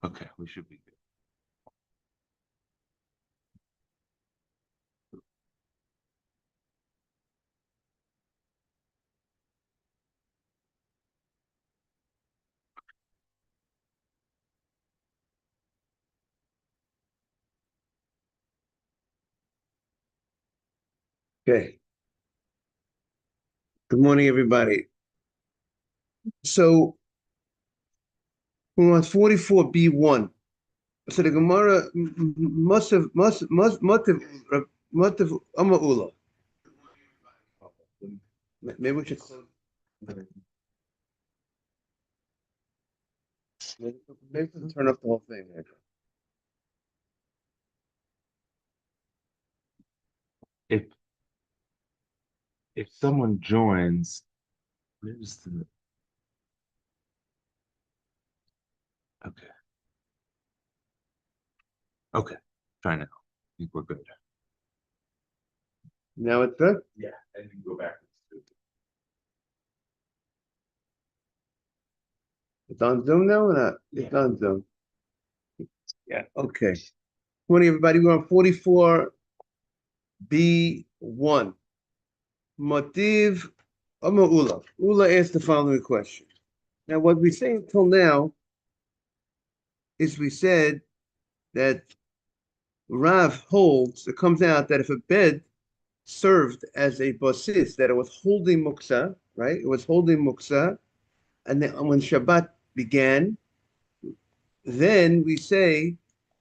Okay, we should be good. Okay. Good morning, everybody. So we're on 44b1. So the Gemara must have Ama'ula. Maybe we should maybe we can turn up the whole thing. If if someone joins, where's the okay. Okay. Try now. I think we're good. Now it's good. Yeah, and you go back. It's on Zoom now or not? It's on Zoom. Yeah. Okay. Morning, everybody. We're on 44b1. Motiv Ama'ula. Ula asked the following question. Now, what we say until now is we said that Rav holds, it comes out that if a bed served as a basis, that it was holding muksa, right? It was holding muksa, and then when Shabbat began, then we say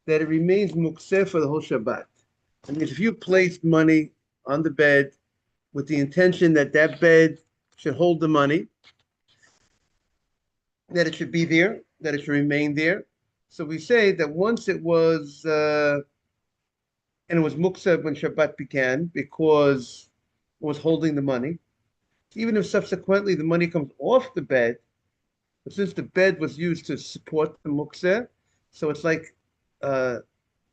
that it remains muksa for the whole Shabbat. I mean, if you placed money on the bed with the intention that that bed should hold the money, that it should be there, that it should remain there. So we say that once it was and it was muksa when Shabbat began because it was holding the money. Even if subsequently the money comes off the bed, but since the bed was used to support the muksa, so it's like uh,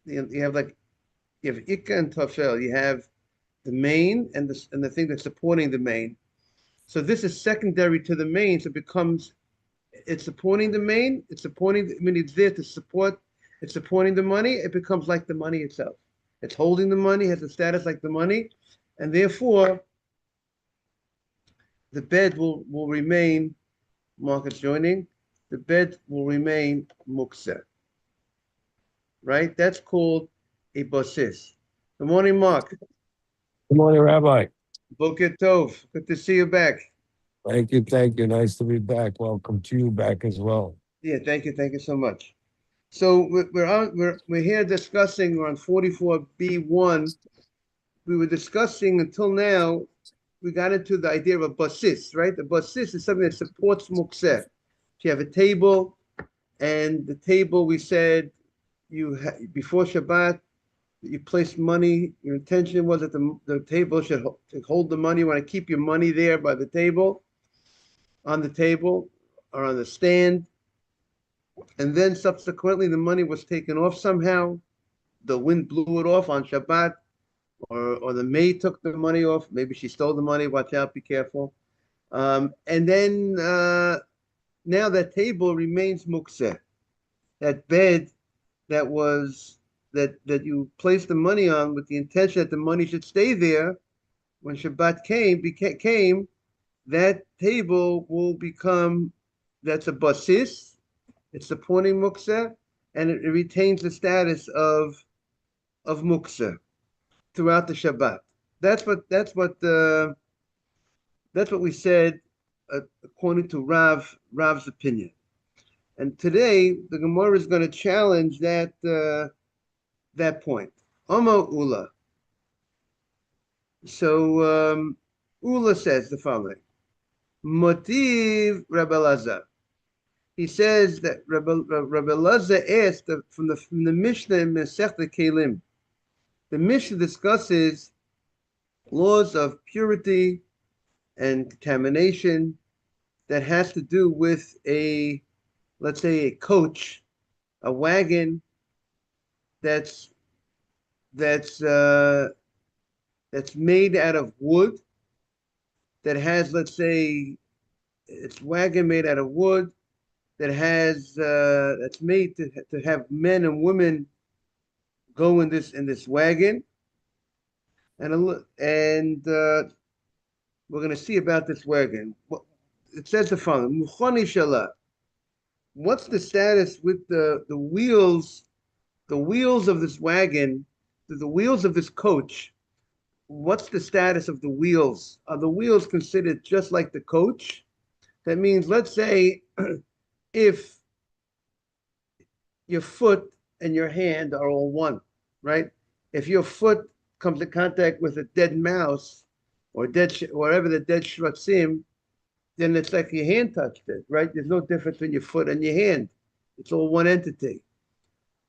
you have like you have ikka and tafel. You have the main and the thing that's supporting the main. So this is secondary to the main, so it becomes it's supporting the main. It's supporting. I mean, it's there to support. It's supporting the money. It becomes like the money itself. It's holding the money, has a status like the money, and therefore the bed will remain. Market joining. The bed will remain muksa. Right? That's called a basis. Good morning, Mark. Good morning, Rabbi. Boker Tov. Good to see you back. Thank you. Thank you. Nice to be back. Welcome to you back as well. Yeah, thank you. Thank you so much. So we're here discussing. We're on 44b1. We were discussing until now. We got into the idea of a basis, right? The basis is something that supports mukseh. You have a table, and the table we said before Shabbat you place money. Your intention was that the table should hold the money. You want to keep your money there by the table, on the table, or on the stand. And then subsequently, the money was taken off somehow. The wind blew it off on Shabbat, or the maid took the money off. Maybe she stole the money. Watch out, be careful. And then now that table remains mukseh. That bed that was that you placed the money on with the intention that the money should stay there when Shabbat came, that table will become that's a basis. It's supporting mukseh, and it retains the status of mukseh throughout the Shabbat. That's what we said according to Rav's opinion. And today the Gemara is going to challenge that point. Oma Ula. So Ula says the following: Motiv Rebbe Lazar. He says that Rebbe Lazar asked from the Mishnah in Masechta Kelim. The Mishnah discusses laws of purity and contamination that has to do with let's say, a coach, a wagon that's that's uh, that's made out of wood, that has, let's say, it's wagon made out of wood, that has that's made to have men and women go in this wagon, and we're going to see about this wagon. It says the following: "Mukhani shala." What's the status with the wheels? The wheels of this wagon, the wheels of this coach. What's the status of the wheels? Are the wheels considered just like the coach? That means, let's say, if your foot and your hand are all one, right? If your foot comes in contact with a dead mouse or wherever the dead shratzim, then it's like your hand touched it, right? There's no difference between your foot and your hand. It's all one entity.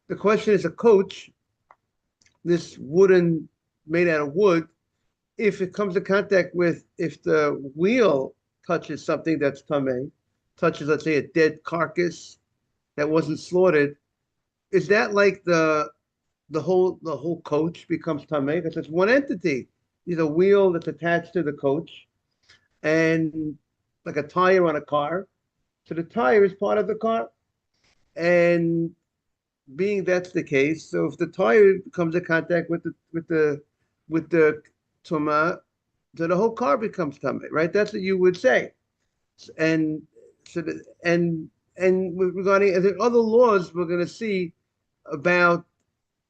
The question is a coach, this wooden, made out of wood, if it comes in contact with, if the wheel touches something that's tameh, touches, let's say, a dead carcass that wasn't slaughtered, is that like the whole coach becomes tameh? Because it's one entity. There's a wheel that's attached to the coach, and like a tire on a car. So the tire is part of the car, and being that's the case, so if the tire comes in contact with the tuma, so the whole car becomes tameh, right? That's what you would say. And so regarding the other laws, we're going to see about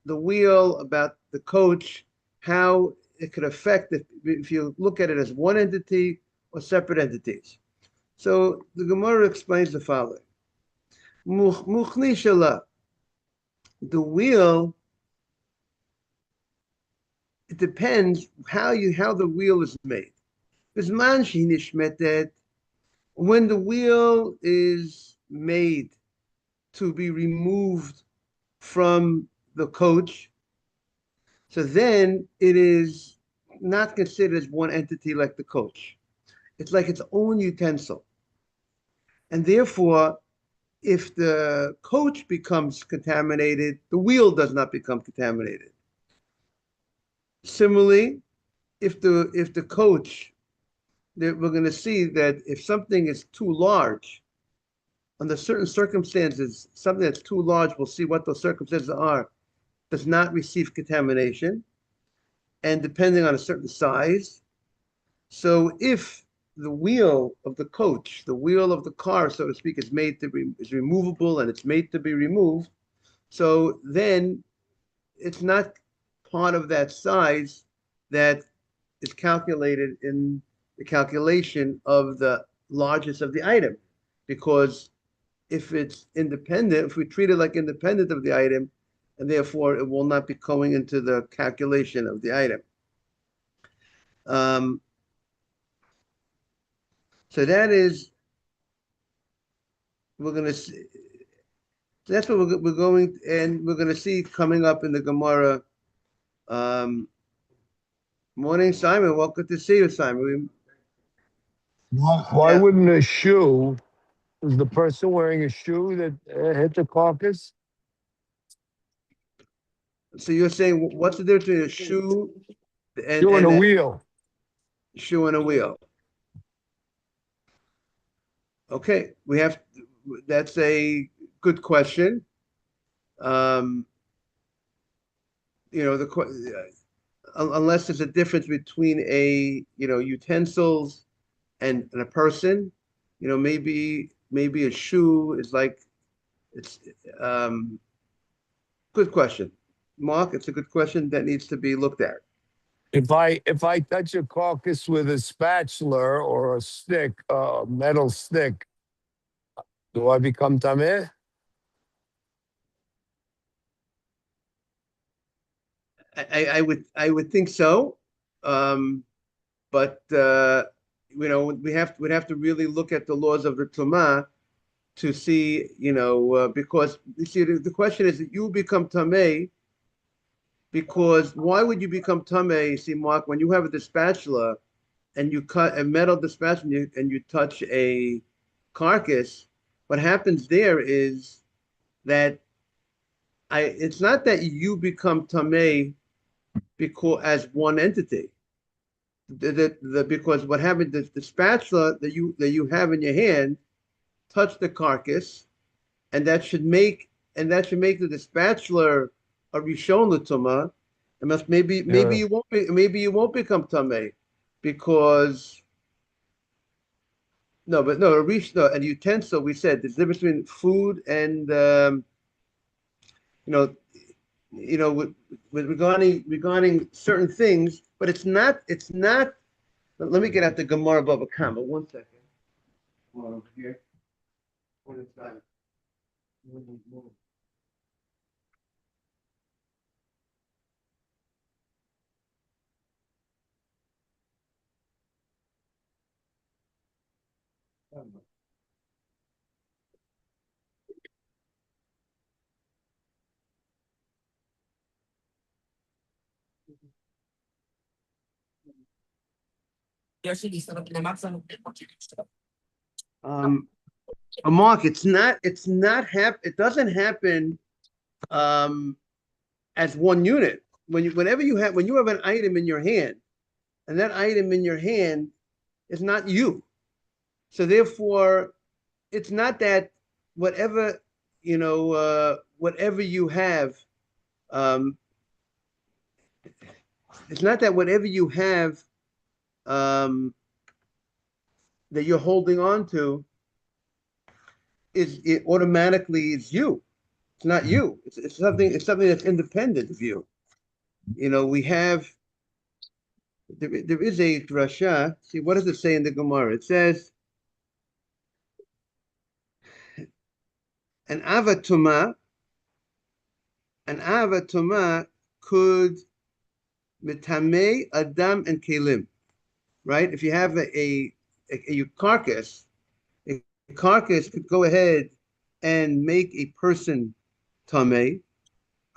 the wheel, about the coach, how it could affect if you look at it as one entity or separate entities. So the Gemara explains the following: Mukhni shala, the wheel. It depends how the wheel is made. Bisman she nishmetet, when the wheel is made to be removed from the coach, so then it is not considered as one entity like the coach. It's like its own utensil. And therefore, if the coach becomes contaminated, the wheel does not become contaminated. Similarly, if the coach, we're going to see that if something is too large, under certain circumstances, something that's too large, we'll see what those circumstances are, does not receive contamination, and depending on a certain size. So if the wheel of the coach, the wheel of the car, so to speak, is removable and it's made to be removed, so then it's not part of that size that is calculated in the calculation of the largest of the item, because if it's independent, if we treat it like independent of the item, and therefore it will not be going into the calculation of the item. So that is, we're going to see, that's what we're going, and we're going to see coming up in the Gemara. Morning, Simon. Welcome to see you, Simon. Why wouldn't a shoe, is the person wearing a shoe that hit the carcass? So you're saying what's the difference between a shoe Shoe and a a wheel. shoe and a wheel? Okay, that's a good question. Unless there's a difference between utensils and a person, maybe a shoe is like, it's good question, Mark. It's a good question that needs to be looked at. If I touch a carcass with a spatula or a stick, a metal stick, do I become tameh? I would think so, but we'd have to really look at the laws of the Tumah to see, because you see the question is that you become tameh, because why would you become tameh? You see, Mark, when you have the spatula and you cut a metal spatula and you touch a carcass, what happens there is that it's not that you become tameh because as one entity. Because what happened, the spatula that you have in your hand, touch the carcass, and that should make the spatula a rishon l'tumah. And maybe Yeah. you won't become tameh, because no, but no, and utensil. We said there's a difference between food and you know, with regarding certain things, but it's not. Let me get out the Gemara Bava Kama. 1 second. Over here. What is that? Um, Mark, it doesn't happen as one unit. When you have an item in your hand, and that item in your hand is not you. So therefore, it's not that whatever whatever you have, um, it's not that whatever you have um, that you're holding on to it automatically is you. It's not you. It's something that's independent of you. We have there is a drasha. See, what does it say in the Gemara? It says an avatuma, could mitame adam and kelim, right? If you have a carcass, a carcass could go ahead and make a person tameh.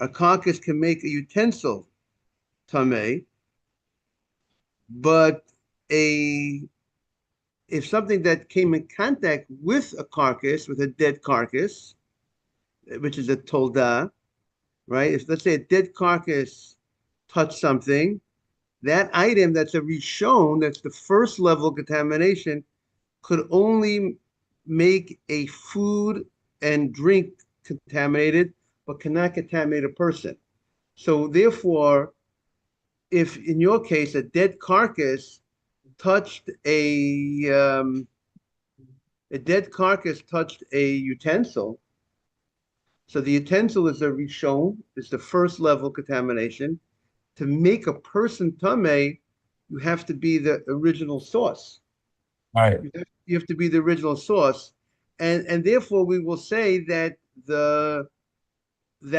A carcass can make a utensil tameh, but a if something that came in contact with a carcass, with a dead carcass, which is a tolda, right? If, let's say, a dead carcass touched something, that item that's a rishon, that's the first level contamination, could only make a food and drink contaminated, but cannot contaminate a person. So therefore, if in your case a dead carcass touched a dead carcass touched a utensil, so the utensil is a rishon, is the first level contamination. To make a person tameh, you have to be the original source. Right. You have to be the original source, and therefore we will say that that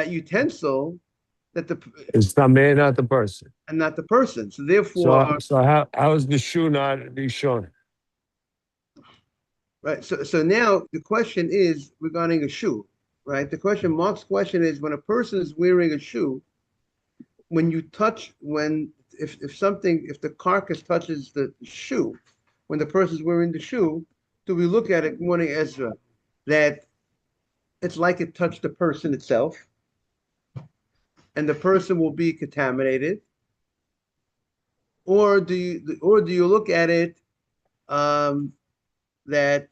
utensil, that the It's the man, not the person. and not the person. So therefore, So how is the shoe not Rishon? right. So now the question is regarding a shoe, right? Mark's question is, when a person is wearing a shoe, when you touch, if the carcass touches the shoe, when the person is wearing the shoe, do we look at it, morning Ezra, that it's like it touched the person itself, and the person will be contaminated, or do you look at it that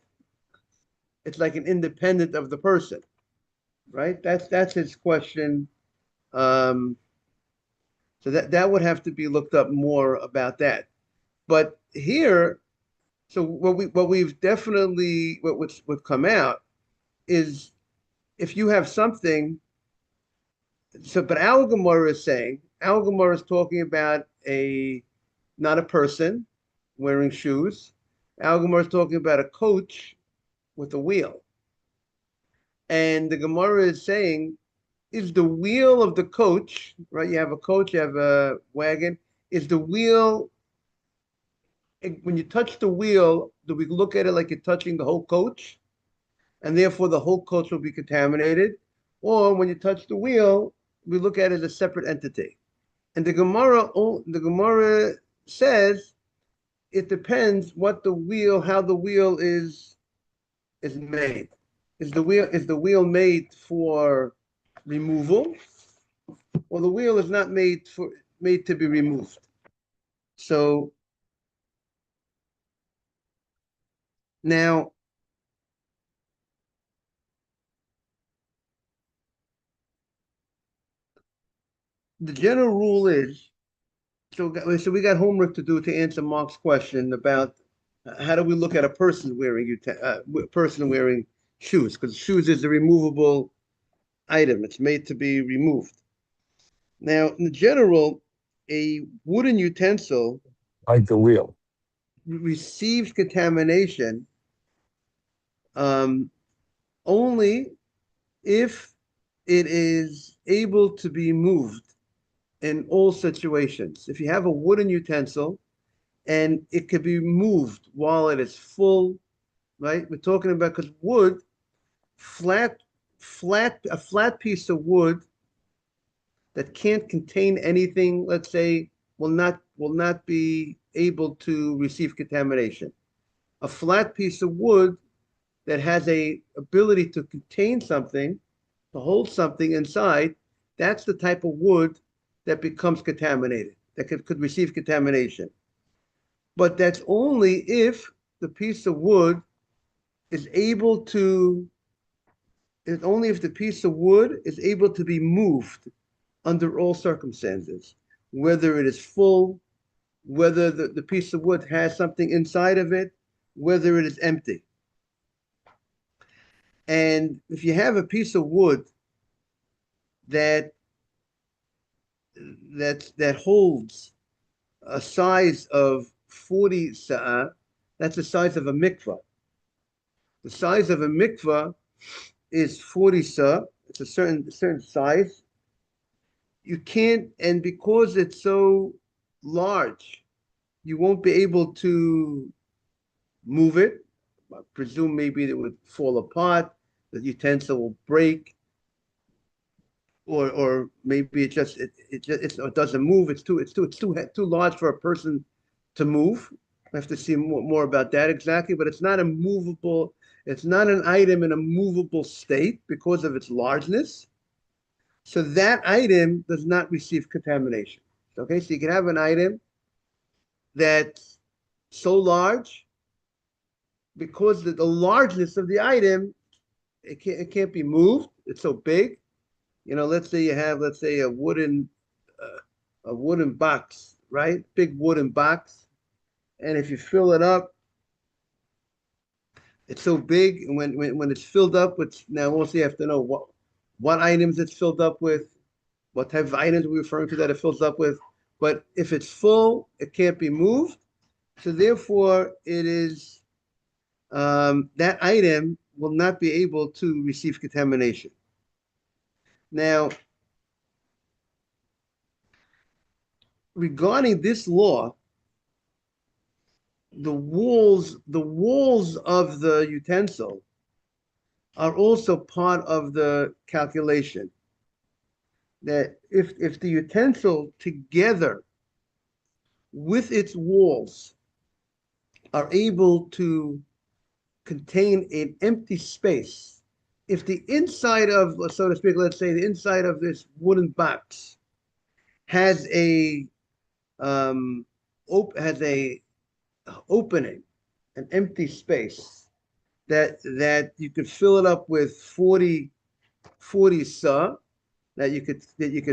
it's like an independent of the person, right? That's his question. So that would have to be looked up more about that. But here, so we've definitely what's come out is, if you have something. So, but our Gemara is talking about not a person wearing shoes. Our Gemara is talking about a coach with a wheel. And the Gemara is saying, is the wheel of the coach, right? You have a coach, you have a wagon. Is the wheel, when you touch the wheel, do we look at it like you're touching the whole coach? And therefore the whole coach will be contaminated? Or when you touch the wheel, we look at it as a separate entity? And the Gemara says it depends how the wheel is made. Is the wheel made for removal, or the wheel is not made to be removed? So now the general rule is, so we got homework to do to answer Mark's question about how do we look at a person wearing person wearing shoes, because shoes is a removable item. It's made to be removed. Now, in general, a wooden utensil Like the wheel. receives contamination only if it is able to be moved in all situations. If you have a wooden utensil and it could be moved while it is full, right? We're talking about, because wood, a flat piece of wood that can't contain anything, let's say, will not be able to receive contamination. A flat piece of wood that has a ability to contain something, to hold something inside, that's the type of wood that becomes contaminated, that could receive contamination. But that's only if the piece of wood is able to, it's only if the piece of wood is able to be moved under all circumstances, whether it is full, whether the piece of wood has something inside of it, whether it is empty. And if you have a piece of wood that holds a size of 40 sa'ah, that's the size of a mikvah. The size of a mikvah is 40 sa'ah. It's a certain size. You can't, and because it's so large, you won't be able to move it. I presume maybe it would fall apart, the utensil will break, or maybe it doesn't move. It's too large for a person to move. I have to see more about that exactly, but it's not a movable. It's not an item in a movable state because of its largeness. So that item does not receive contamination. Okay, so you can have an item that's so large because the largeness of the item, it can't be moved. It's so big. Let's say you have, let's say, a wooden box, right? Big wooden box, and if you fill it up, it's so big, and when it's filled up with, now also you have to know what items it's filled up with, what type of items we're referring to that it fills up with. But if it's full, it can't be moved. So therefore, it is that item will not be able to receive contamination. Now, regarding this law, the walls of the utensil are also part of the calculation. That if the utensil together with its walls are able to contain an empty space, if the inside of, so to speak, let's say the inside of this wooden box has a opening, an empty space that you could fill it up with 40 sa, that you could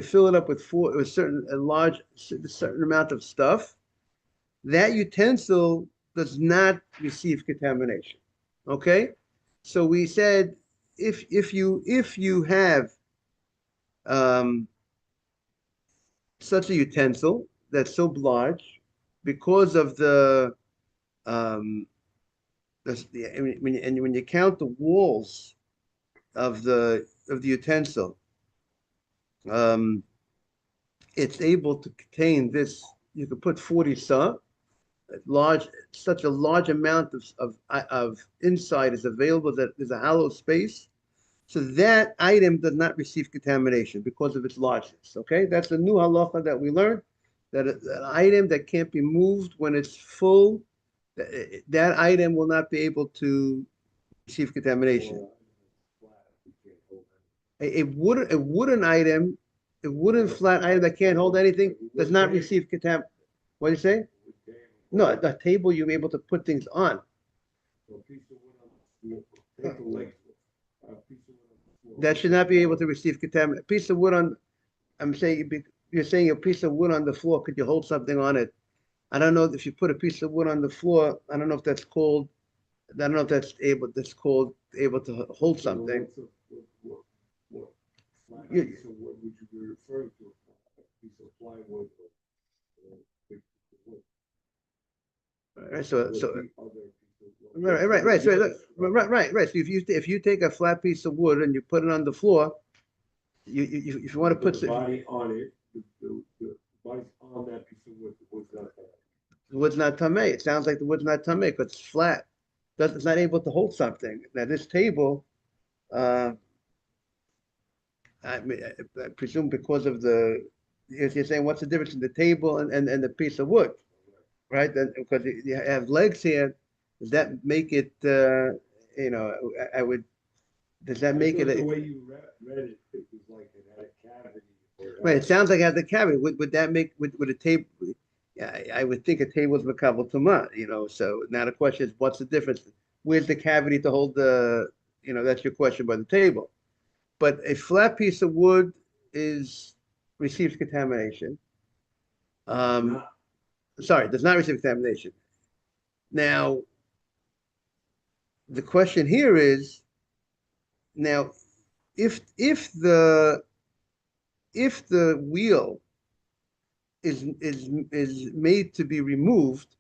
fill it up with a certain amount of stuff, that utensil does not receive contamination. Okay, so we said if you have such a utensil that's so large, because of when you count the walls of the utensil, it's able to contain this. You could put 40 sa, such a large amount of inside is available that there's a hollow space. So that item does not receive contamination because of its largeness. Okay, that's a new halacha that we learned, that an item that can't be moved when it's full, that item will not be able to receive contamination. A wooden item, a wooden flat item that can't hold anything does not receive contamination. What do you say? No, a table you're able to put things on. That should not be able to receive contamination. A piece of wood on, I'm saying, you're saying a piece of wood on the floor, could you hold something on it? I don't know if you put a piece of wood on the floor, I don't know if that's called, I don't know if that's called able to hold something. What You- piece of wood would you be referring to? A piece of plywood or big piece of wood? Right, so, Would so, be other pieces of wood. right, so, right. So if you take a flat piece of wood and you put it on the floor, if you want to put, The body on it, the body's on that piece of wood, the wood's not there. the wood's not tamei. It sounds like the wood's not tamei because it's flat. It's not able to hold something. Now this table, I mean, I presume because of you're saying what's the difference in the table and the piece of wood, right? Then because you have legs here, does that make it? I would. Does that make I it? thought the way you read it, it was like it had a cavity. or it Right. had- It sounds like it has the cavity. Would that make would a table? Yeah, I would think a table is makabel tuma. So now the question is, what's the difference? Where's the cavity to hold the? That's your question by the table. But a flat piece of wood receives contamination. Not- Sorry, does not receive contamination. Now, the question here is, now, if the wheel is made to be removed,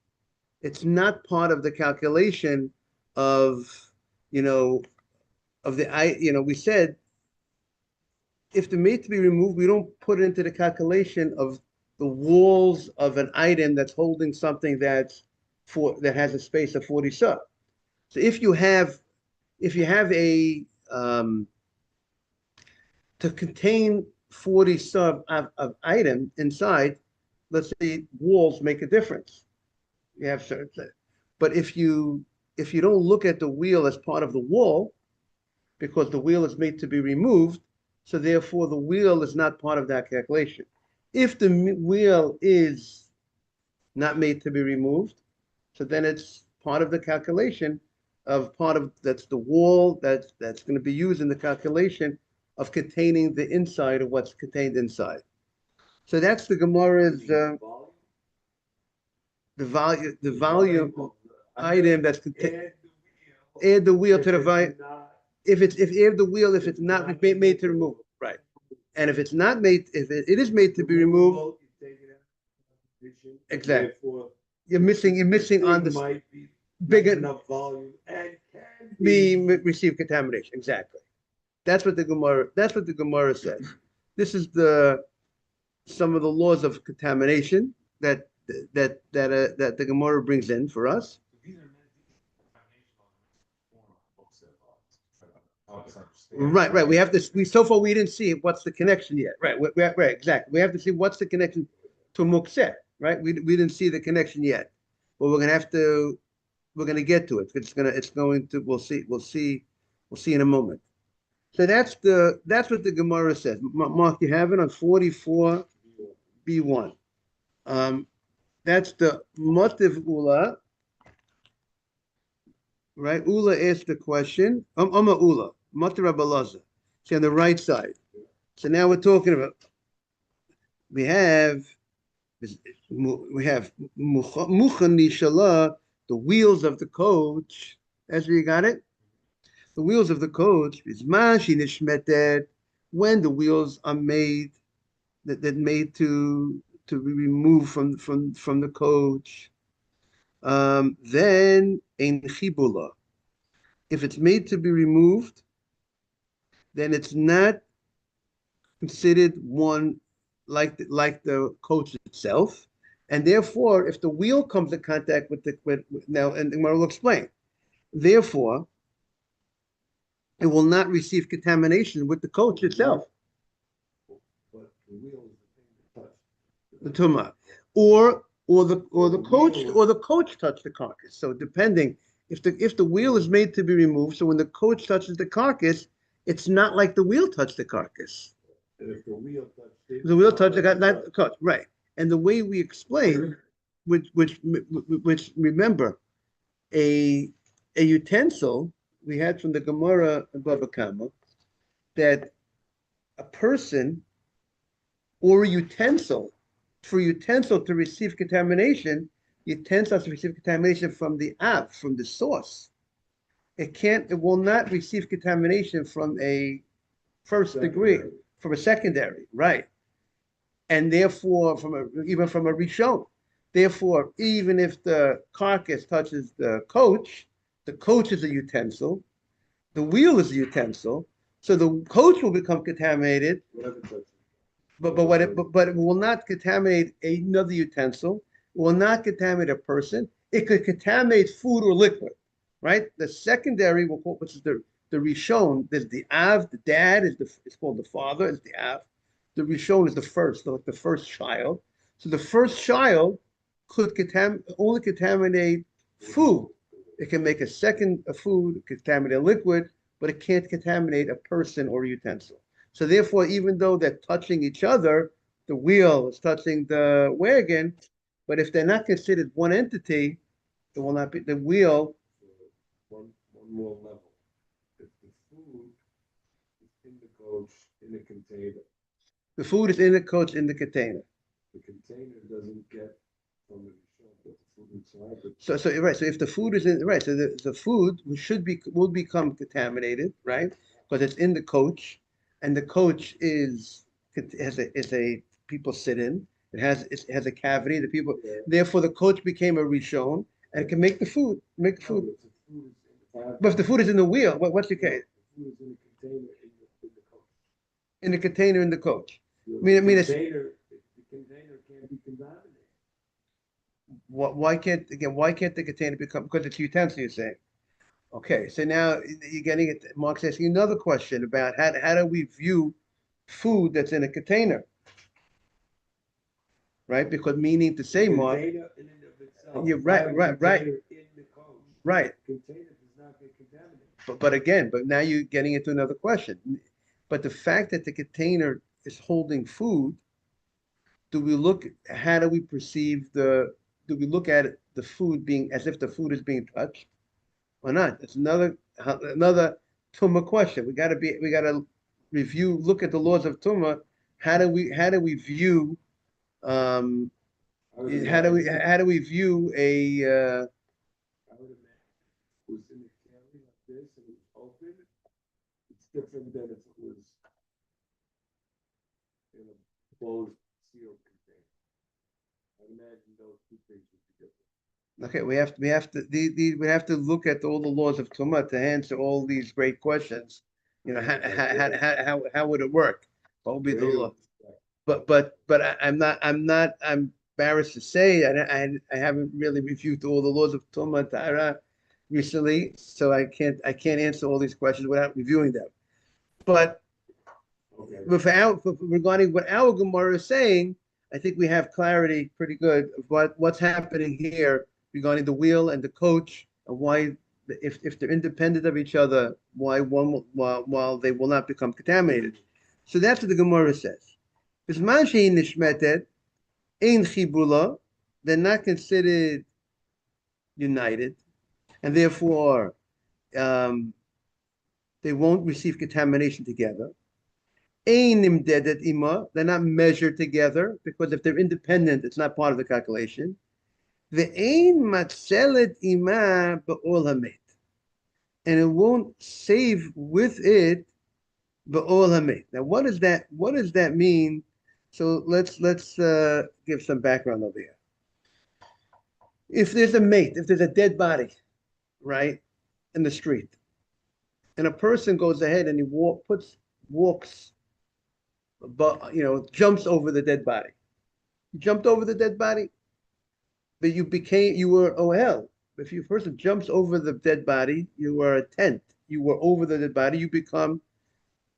it's not part of the calculation of, we said if the made to be removed, we don't put it into the calculation of the walls of an item that's holding something that has a space of 40 sub. So if you have a to contain 40 sub of item inside, let's say walls make a difference. You have certain, but if you don't look at the wheel as part of the wall, because the wheel is made to be removed, so therefore the wheel is not part of that calculation. If the wheel is not made to be removed, so then it's part of the calculation that's the wall that's going to be used in the calculation of containing the inside of what's contained inside. So that's the Gemara's the volume item that's contained. Add the wheel to the volume. If add the wheel, if it's not made to remove, right? And if it's not made, if it is made to be removed, exactly. You're missing on the might be big enough volume and can receive contamination. Exactly. That's what the Gemara says. This is some of the laws of contamination that the Gemara brings in for us. Right. We have to. So far we didn't see what's the connection yet. Right. Right. Exactly. We have to see what's the connection to mukseh. Right. We didn't see the connection yet, but we're gonna have to. We're gonna get to it. It's going to. We'll see. We'll see in a moment. So that's what the Gemara says. Mark, you have it on 44b1. That's the motiv ula. Right. Ula asked the question. Ula. Motiv Rabalaza. See on the right side. So now we're talking about. We have Muchani Shalah, the wheels of the coach. As we got it. The wheels of the coach is mashi nishmeted, when the wheels are made that made to be removed from the coach. Then ein chibula. If it's made to be removed, then it's not considered one like the coach itself, and therefore, if the wheel comes in contact with now, and I will explain. Therefore, it will not receive contamination with the coach itself. But the wheel is the thing that touched. The tuma, or the coach touched the carcass. So depending if the wheel is made to be removed, so when the coach touches the carcass, it's not like the wheel touched the carcass. And if the wheel touched it. The wheel touched the coach, right? And the way we explain, which remember, a utensil we had from the Gemara in Bava Kama, that a person or a utensil. For a utensil to receive contamination, utensil has to receive contamination from the av, from the source. It will not receive contamination from a first degree, from a secondary, right? And therefore, even from a rishon. Therefore, even if the carcass touches the coach is a utensil, the wheel is a utensil, so the coach will become contaminated, but it will not contaminate another utensil, it will not contaminate a person. It could contaminate food or liquid, right? The secondary, which is the rishon, there's the av, the dad it's called the father, is the av. The rishon is the first, like the first child. So the first child could only contaminate food. It can make a food, contaminate a liquid, but it can't contaminate a person or a utensil. So therefore, even though they're touching each other, the wheel is touching the wagon, but if they're not considered one entity, it will not be the wheel. One more level. If the food is in the coach, in the container, The food is in the coach in the container. the container doesn't get from the rishon, but the food inside. So right. So if the food is in right, so the food will become contaminated, right? Because it's in the coach, and the coach is a people sit in. It has a cavity. The people therefore the coach became a rishon and it can make the food. Make the food. But if the food is in the wheel, what's the case? The food is in the container in the coach. In the container in the coach. The it's container can't be contaminated. why can't the container become, because it's utensil, you're saying? Okay, so now you're getting it. Mark's asking another question about how do we view food that's in a container, right? Because meaning to say, Mark, Container in and of itself. You're right, not a right. container in the coach. right? Container does not get contaminated. But now you're getting into another question. But the fact that the container is holding food, how do we perceive do we look at the food being as if the food is being touched or not? It's another Tumah question. We gotta look at the laws of Tumah. How do we view how do we view a I would imagine if it was in a can like this and it was open, it's different than if it was in a closed sealed container. I imagine those two things would be different. okay, we have to look at all the laws of Tumah to answer all these great questions. You know, how would it work? What would be the law? But I'm embarrassed to say I haven't really reviewed all the laws of Tumah Ta'ara recently, so I can't answer all these questions without reviewing them. But regarding what our Gemara is saying, I think we have clarity pretty good of what's happening here regarding the wheel and the coach, and why if they're independent of each other, why while they will not become contaminated. So that's what the Gemara says. Bisman she'in nishmetet ein chibula, they're not considered united, and therefore they won't receive contamination together. Ein nimdedet ima, they're not measured together, because if they're independent, it's not part of the calculation. Ve'ein matzelet ima be'ol hamet, and it won't save with it be'ol hamet. Now, what does that mean? So let's give some background over here. If there's a dead body, right, in the street, and a person goes ahead and he walks, but jumps over the dead body. You jumped over the dead body, but you were ohel. If a person jumps over the dead body, you were a tent. You were over the dead body, you become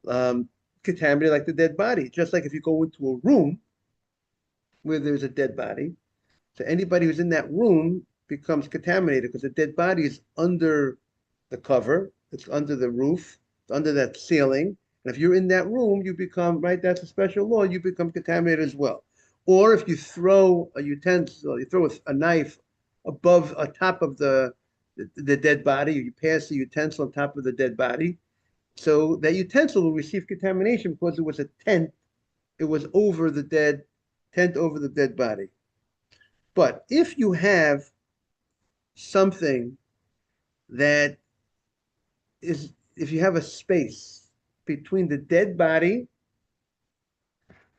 contaminated like the dead body. Just like if you go into a room where there's a dead body, so anybody who's in that room becomes contaminated because the dead body is under the cover, it's under the roof, it's under that ceiling. And if you're in that room, you become, right, that's a special law, you become contaminated as well. Or if you throw a utensil, you throw a knife on top of the dead body, or you pass the utensil on top of the dead body, so that utensil will receive contamination because it was a tent it was over the dead, tent over the dead body. But if you have something that is, if you have a space between the dead body,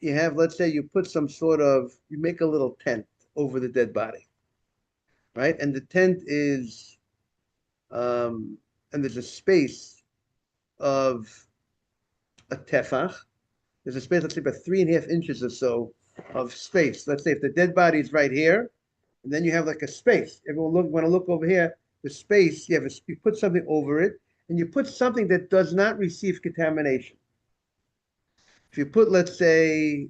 you have, let's say you put some sort of, you make a little tent over the dead body, right? And the tent is, and there's a space of a tefach. There's a space, let's say about 3.5 inches or so of space. Let's say if the dead body is right here, and then you have like a space. Everyone want to look over here, the space, you put something over it, and you put something that does not receive contamination. If you put, let's say,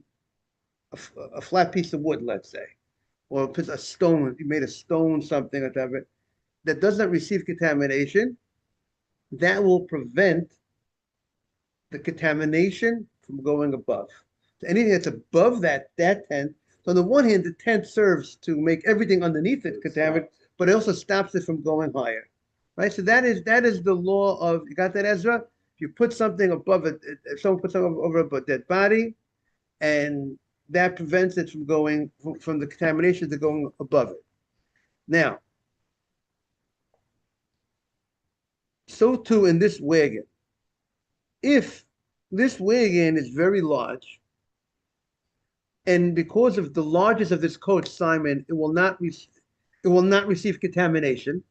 a flat piece of wood, let's say, or put a stone, you made a stone, something like that, that does not receive contamination, that will prevent the contamination from going above. So anything that's above that tent, so on the one hand, the tent serves to make everything underneath it contaminated, but it also stops it from going higher, right? So that is the law of, you got that, Ezra? If you put something above it, if someone puts something over a dead body, and that prevents it from going, from the contamination to going above it. Now, so too in this wagon. If this wagon is very large, and because of the largest of this coach, Simon, it will not receive contamination.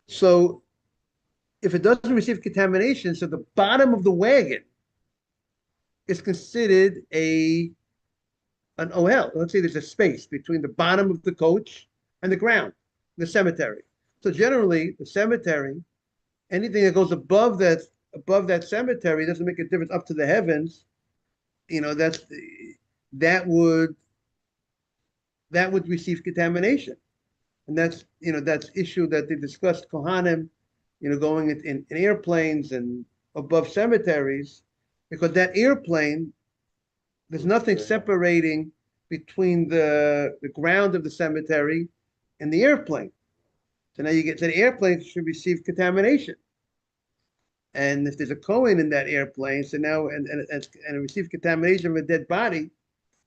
So if it doesn't receive contamination, so the bottom of the wagon is considered an OL. Let's say there's a space between the bottom of the coach and the ground, the cemetery. So generally, the cemetery, anything that goes above that cemetery doesn't make a difference up to the heavens. You know, that would receive contamination, and that's issue that they discussed Kohanim, going in airplanes and above cemeteries, because that airplane, there's nothing separating between the ground of the cemetery and the airplane. So now the airplane should receive contamination. And if there's a Cohen in that airplane, so now and receive contamination of a dead body,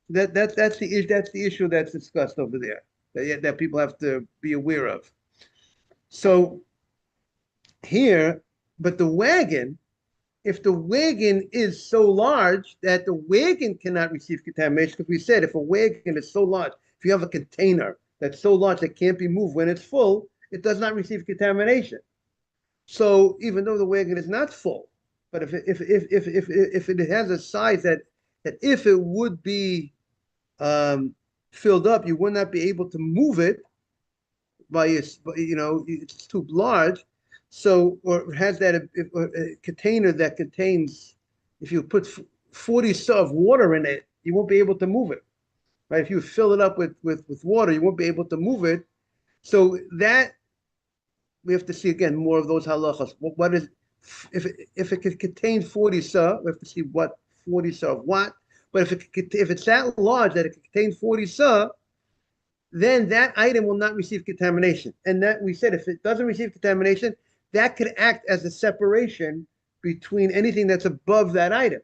that's the issue that's discussed over there that people have to be aware of. So here, but the wagon, if the wagon is so large that the wagon cannot receive contamination, because we said if a wagon is so large, if you have a container that's so large that can't be moved when it's full, it does not receive contamination. So even though the wagon is not full, but if it has a size that if it would be filled up, you would not be able to move it it's too large. So, or it has a container that contains, if you put 40 seah of water in it, you won't be able to move it, right? If you fill it up with water, you won't be able to move it. So that, we have to see again more of those halachas. What is, if it contains 40 seah, we have to see what 40 seah of what. But if it's that large that it contains 40 seah, then that item will not receive contamination. And that we said, if it doesn't receive contamination, that could act as a separation between anything that's above that item.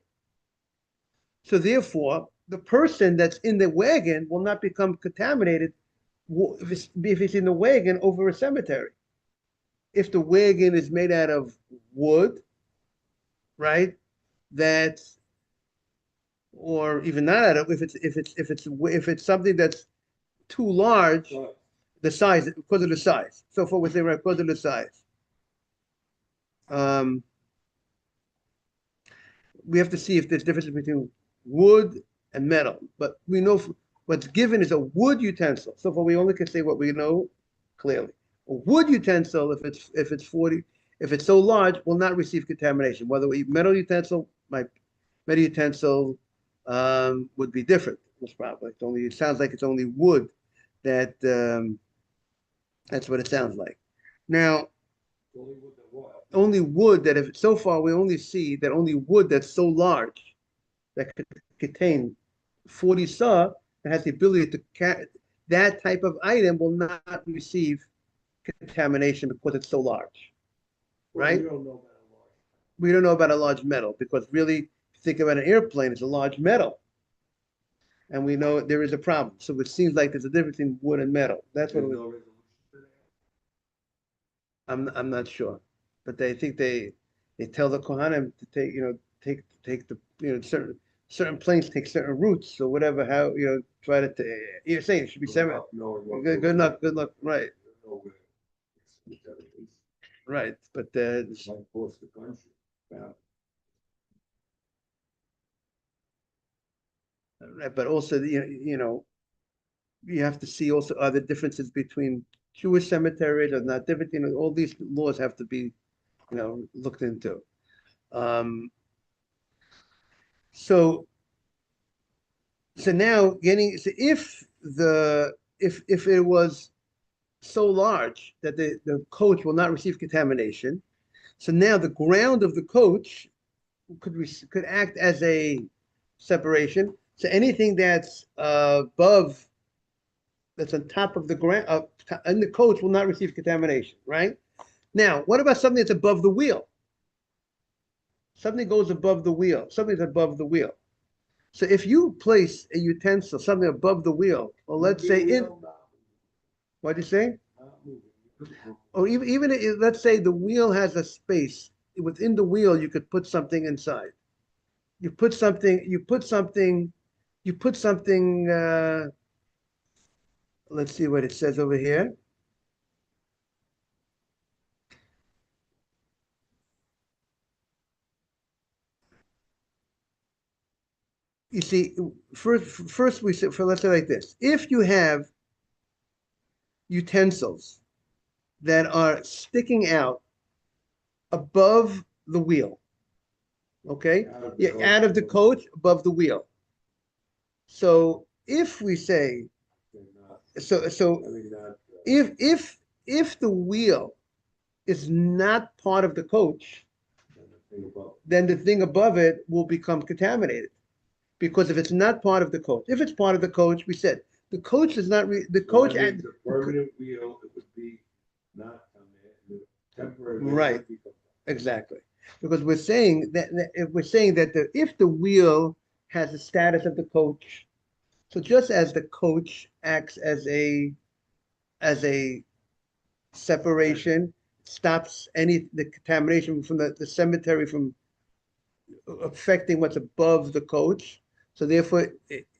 So therefore, the person that's in the wagon will not become contaminated if it's in the wagon over a cemetery. If the wagon is made out of wood, right? Or even not out of, if it's something that's too large, the size, because of the size. So far, we say right because of the size. We have to see if there's difference between wood and metal. But we know what's given is a wood utensil. So far, we only can say what we know clearly. A wood utensil, if it's 40, if it's so large, will not receive contamination. Whether metal utensil, would be different. Most probably, it sounds like it's only wood that that's what it sounds like. Now, only wood that if so far we only see that only wood that's so large that could contain 40 seah that has the ability to carry that type of item will not receive contamination because it's so large, right? We don't know about a large metal because really, if you think about an airplane, it's a large metal. And we know there is a problem. So it seems like there's a difference in wood and metal. That's what There's it was. no resolution to that? I'm not sure, but they think they tell the Kohanim to take, take the, certain planes take certain routes or whatever, how, try to, you're saying it should be seven. Knowing what Good luck, right, know where it's gonna be. right, but, It's like across the country. Yeah. right, but also, you have to see also other differences between Jewish cemeteries or not different, all these laws have to be, looked into. So now so if it was so large that the coach will not receive contamination, so now the ground of the coach could act as a separation. So anything that's above, that's on top of the ground, and the coach will not receive contamination, right? Now, what about something that's above the wheel? Something goes above the wheel. Something's above the wheel. So if you place a utensil, something above the wheel, or let's say what'd you say? Or let's say the wheel has a space. Within the wheel, you could put something inside. You put something, let's see what it says over here. You see, first we say, let's say like this. If you have utensils that are sticking out above the wheel, okay? Out of the coach, above the wheel. So if we say, if the wheel is not part of the coach, then the thing above it will become contaminated. Because if it's not part of the coach, if it's part of the coach, we said the coach is not the coach. The permanent wheel, it would be not on there. The temporary wheel Right. would become- Exactly, because we're saying that if the wheel has the status of the coach, so just as the coach acts as a separation, stops the contamination from the cemetery from affecting what's above the coach. So therefore,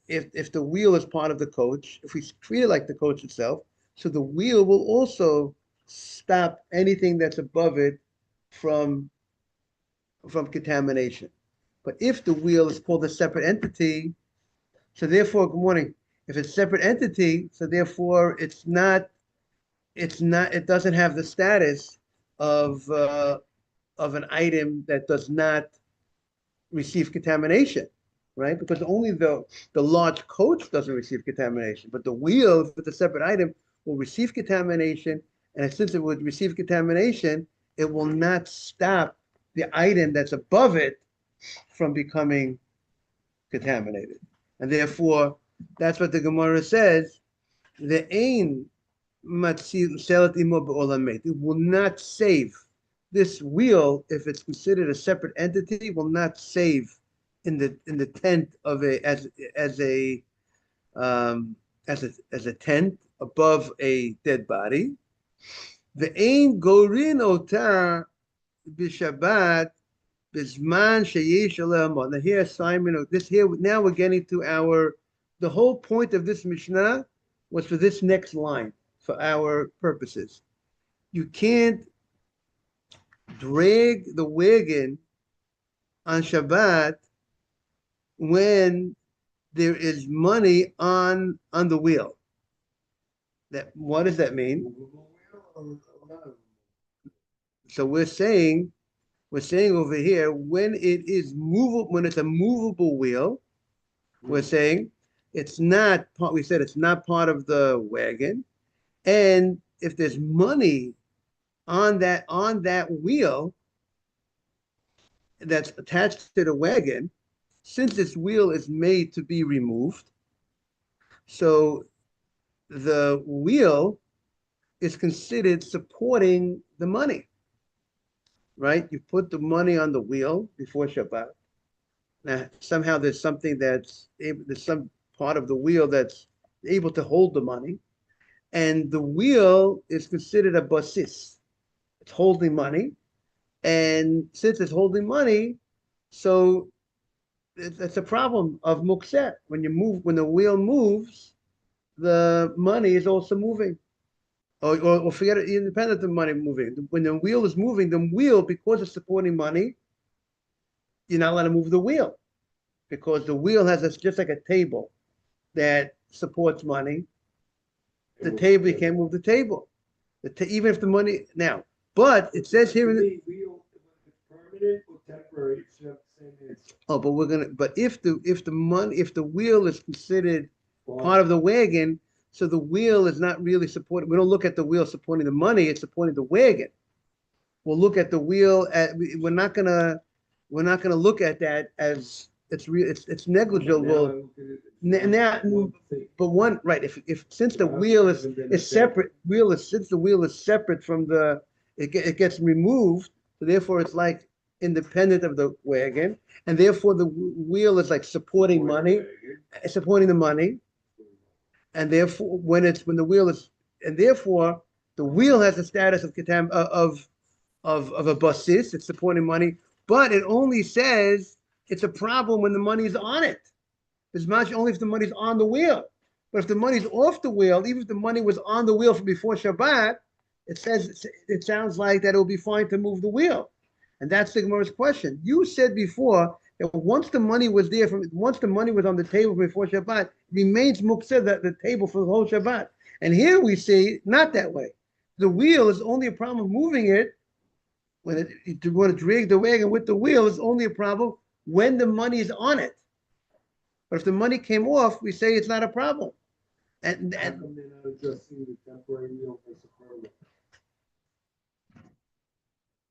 if the wheel is part of the coach, if we treat it like the coach itself, so the wheel will also stop anything that's above it from contamination. But if the wheel is called a separate entity, so therefore, good morning. If it's a separate entity, so therefore it doesn't have the status of an item that does not receive contamination, right? Because only the large coach doesn't receive contamination, but the wheel, if it's a separate item, will receive contamination, and since it would receive contamination, it will not stop the item that's above it from becoming contaminated. And therefore, that's what the Gemara says, the ain matzilat imo be'olamet. It will not save. This wheel, if it's considered a separate entity, will not save in the tent of as a tent above a dead body. The ain gorin ota b'Shabbat b'zman sheyesh aleh. Now here, Simon, now we're getting to the whole point of this Mishnah was for this next line, for our purposes. You can't drag the wagon on Shabbat when there is money on the wheel. What does that mean? So we're saying over here, when it is movable, when it's a movable wheel, we're saying it's not part. We said it's not part of the wagon, and if there's money on that wheel that's attached to the wagon, since this wheel is made to be removed, so the wheel is considered supporting the money, right? You put the money on the wheel before Shabbat. Now, somehow there's something there's some part of the wheel that's able to hold the money. And the wheel is considered a basis. It's holding money. And since it's holding money, so it's a problem of mukseh. When the wheel moves, the money is also moving. Or forget it, independent of the money moving. When the wheel is moving, the wheel, because it's supporting money, you're not allowed to move the wheel. Because the wheel has just like a table that supports money. The table, you can't move the table. Even if the money now, but it says here in the, Permanent or temporary, it should have the same answer. oh, but if the wheel is considered part of the wagon, so the wheel is not really supporting. We don't look at the wheel supporting the money; it's supporting the wagon. We'll look at the wheel we're not gonna look at that as it's real. It's negligible. Now, but one right. If since the wheel is separate, since the wheel is separate from it gets removed. So therefore, it's like independent of the wagon, and therefore the wheel is like supporting the money, and therefore when the wheel is, and therefore the wheel has the status of a basis. It's supporting money, but it only says it's a problem when the money's on it. It's much only if the money's on the wheel. But if the money's off the wheel, even if the money was on the wheel from before Shabbat, it sounds like that it will be fine to move the wheel. And that's the Gemara's question. You said before that once the money was on the table before Shabbat, it remains mukseh, the table for the whole Shabbat. And here we see not that way. The wheel is only a problem of moving it. When you want to drag the wagon with the wheel, is only a problem when the money is on it. But if the money came off, we say it's not a problem. And How come they're not addressing the temporary wheel versus permanent?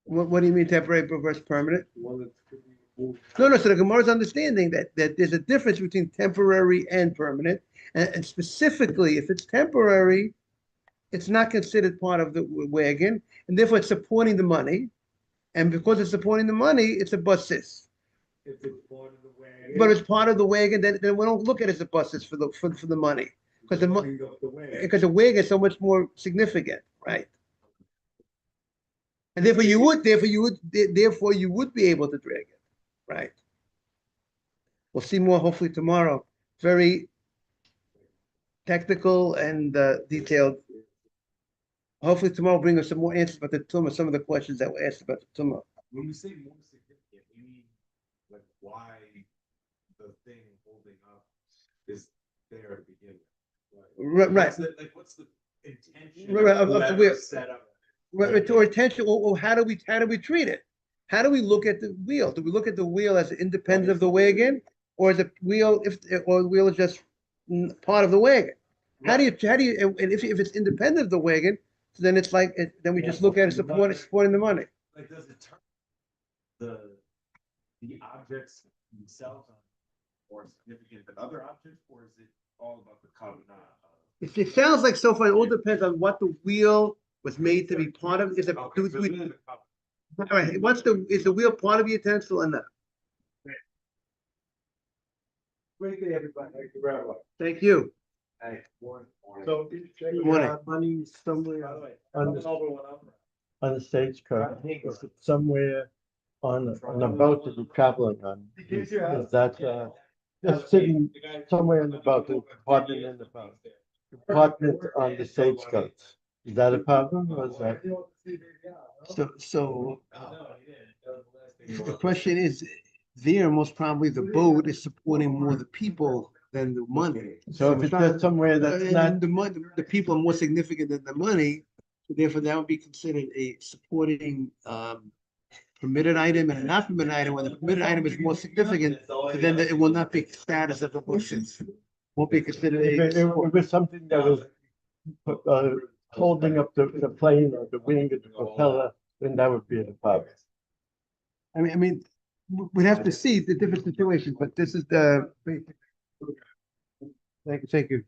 what do you mean temporary versus permanent? The one that could be moved. No. So the Gemara's understanding that there's a difference between temporary and permanent, and specifically, if it's temporary, it's not considered part of the wagon, and therefore it's supporting the money. And because it's supporting the money, it's a basis. If it's part of the wagon. But if it's part of the wagon, then we don't look at it as a basis for the money, because the wagon is so much more significant, right? And therefore you would be able to drag it, right? We'll see more hopefully tomorrow. Very technical and detailed. Hopefully tomorrow will bring us some more answers about the tumah, some of the questions that were asked about the tumah. When you say more significant, you mean like why the thing holding up is there to begin with? Right. What's the intention Right, of the whoever wheel. set up? Or attention, or how do we treat it? How do we look at the wheel? Do we look at the wheel as independent of the wagon, or is the wheel or the wheel is just part of the wagon? How do you and if it's independent of the wagon, so then it's like then we just look at it supporting the money. Like, does it turn the objects themselves more significant than other objects, or is it all about the kavanah? It sounds like so far it all depends on what the wheel was made to be part of. Is it? Okay, so All this is the kavanah. right. Is the wheel part of the utensil or not? Great day, everybody. Thank you very much. Thank you. Hey, morning. So, Morning. Money somewhere by the way, on the, over one hour. on the stagecoach, is it somewhere on the boat that you're traveling on? Is that, just sitting somewhere in the boat, the compartment in the boat, compartment on the stagecoach? Is that a problem or is that? So the question is, there most probably the boat is supporting more the people than the money. So if it's just somewhere that's And not, the people are more significant than the money, so therefore that would be considered a supporting permitted item and a not permitted item. When the permitted item is more significant, then it will not be status of a bushes. Won't be considered if it was something that was holding up the plane or the wing of the propeller, then that would be a problem. I mean, we'd have to see the different situations, but this is the. Thank you.